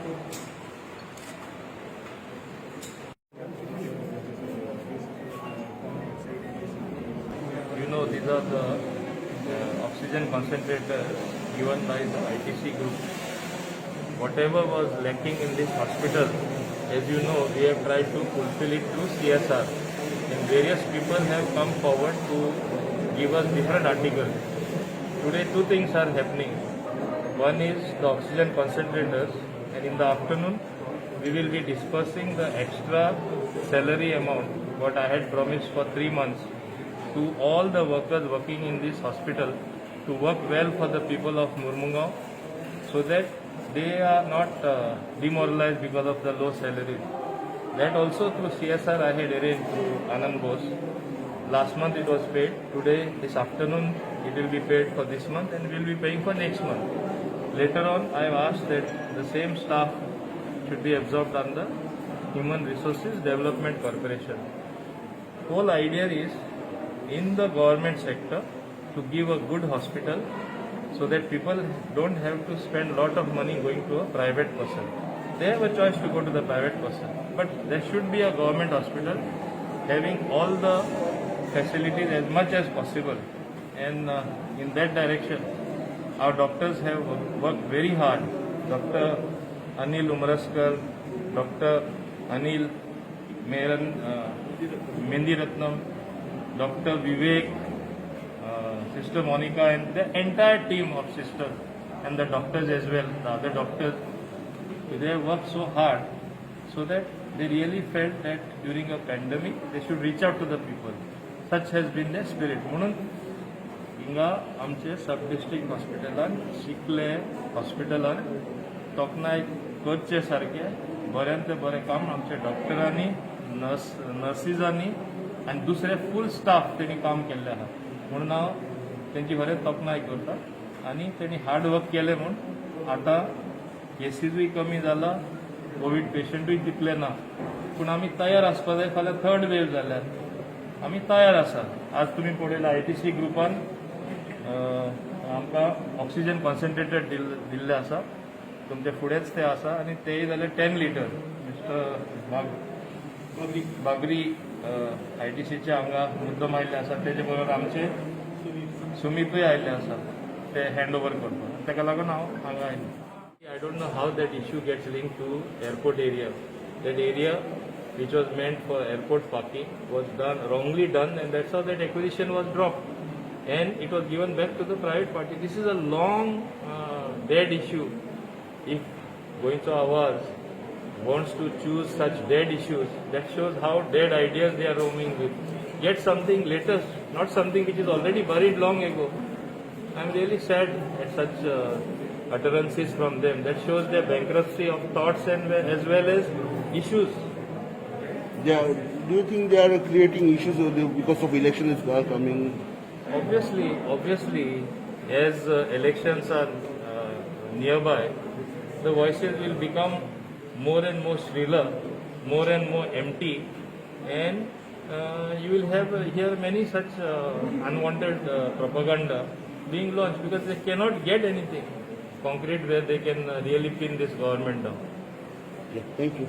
You know, these are the oxygen concentrators given by the ITC group. Whatever was lacking in this hospital, as you know, we have tried to fulfill it through CSR. And various people have come forward to give us different articles. Today, two things are happening. One is the oxygen concentrators, and in the afternoon, we will be dispersing the extra salary amount, what I had promised for 3 months, to all the workers working in this hospital to work well for the people of Murmungao, so that they are not demoralized because of the low salary. That also through CSR I had arranged through Anand Bose. Last month it was paid. Today, this afternoon, it will be paid for this month and we will be paying for next month. Later on, I have asked that the same staff should be absorbed on the Human Resources Development Corporation. Whole idea is in the government sector to give a good hospital so that people don't have to spend a lot of money going to a private person. They have a choice to go to the private person, but there should be a government hospital having all the facilities as much as possible, and in that direction our doctors have worked very hard. Dr. Anil Umraskar, Dr. Anil Mendiratnam, Dr. Vivek, Sister Monica, and the entire team of sisters and the doctors as well, the other doctors, they have worked so hard so that they really felt that during a pandemic they should reach out to the people. Such has been their spirit. म्हणून हिंगा आमचे सब district हॉस्पिटलान शिकले हॉस्पिटलान तोखणाय करचे सारखे बऱ्यांत बरें काम आमच्या डॉक्टरांनी नर्सिसांनी आनी दुसरे फूल स्टाफ तेणी काम केल्ले आहा म्हणून हांव तेंची बरें तोखणाय करता. आनी तेणी हार्ड वर्क केलें म्हूण आतां केसीसूय कमी जाला, कोवीड पेशंटूय तितले ना, पूण आमी तयार आसपा जाय. फाल्यां थर्ड वेव जाल्यार आमी तयार आसा. आज तुमी पळयला ITC ग्रुपान आमकां ऑक्सिजन कॉन्सन्ट्रेटर दिल्ले आसा, तुमचे फुडेंच ते आसा, आनी तेय जाल्यार 10 लिटर. मिस्टर बागरी ITCचे हांगा मुद्दम आयिल्ले आसा, तेजे बरोबर आमचे सुमितूय आयिल्ले आसा ते हँड ओवर करपाक. ताका लागून हांव हांगा आयिल्लो. I don't know how that issue gets linked to airport area. That area which was meant for airport parking was wrongly done, and that's how that acquisition was dropped. And it was given back to the private party. This is a long dead issue. If Goenka Awaz wants to choose such dead issues, that shows how dead ideas they are roaming with. Get something latest, not something which is already buried long ago. I'm really sad at such utterances from them. That shows their bankruptcy of thoughts and as well as issues. Do you think they are creating issues because of election is coming? Obviously, as elections are nearby, the voices will become more and more shriller, more and more empty, and you will hear many such unwanted propaganda being launched because they cannot get anything concrete where they can really pin this government down. Yeah, thank you.